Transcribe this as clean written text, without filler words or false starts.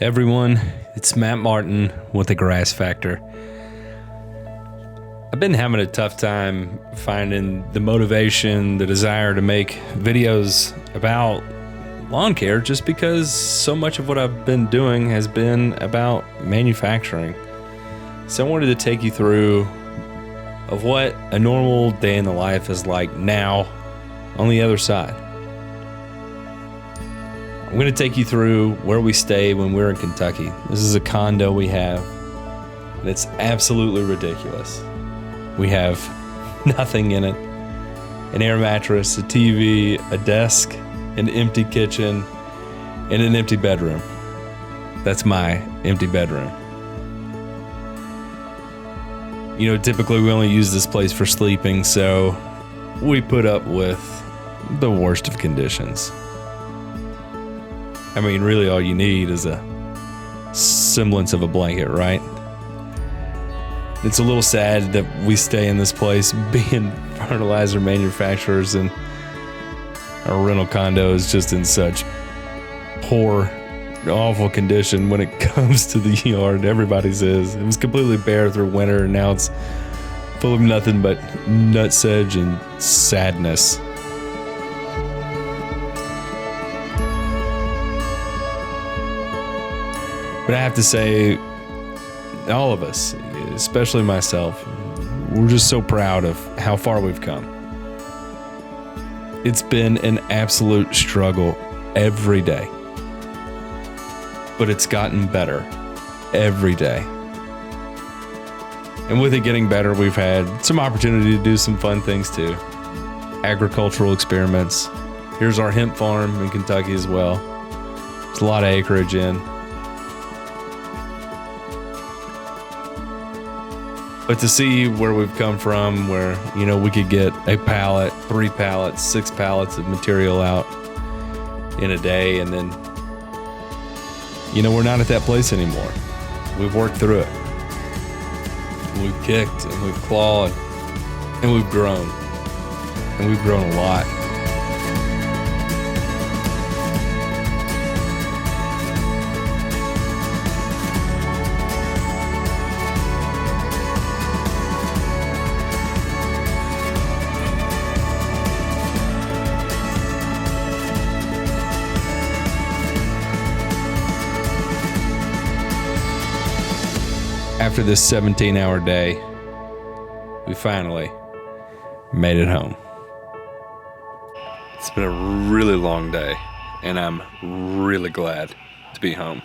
Everyone, it's Matt Martin with the Grass Factor. I've been having a tough time finding the motivation, the desire to make videos about lawn care just because so much of what I've been doing has been about manufacturing. So I wanted to take you through of what a normal day in the life is like now on the other side. I'm going to take you through where we stay when we're in Kentucky. This is a condo we have, and it's absolutely ridiculous. We have nothing in it. An air mattress, a TV, a desk, an empty kitchen, and an empty bedroom. That's my empty bedroom. You know, typically we only use this place for sleeping, so we put up with the worst of conditions. I mean, really all you need is a semblance of a blanket, right? It's a little sad that we stay in this place being fertilizer manufacturers, and our rental condo is just in such poor, awful condition when it comes to the yard. Everybody's is. It was completely bare through winter, and now it's full of nothing but nutsedge and sadness. But I have to say, all of us, especially myself, we're just so proud of how far we've come. It's been an absolute struggle every day, but it's gotten better every day. And with it getting better, we've had some opportunity to do some fun things too. Agricultural experiments. Here's our hemp farm in Kentucky as well. There's a lot of acreage in. But to see where we've come from, where, you know, we could get a pallet, 3 pallets, 6 pallets of material out in a day, and then, you know, we're not at that place anymore. We've worked through it. We've kicked and we've clawed and we've grown. And we've grown a lot. After this 17-hour day, we finally made it home. It's been a really long day, and I'm really glad to be home.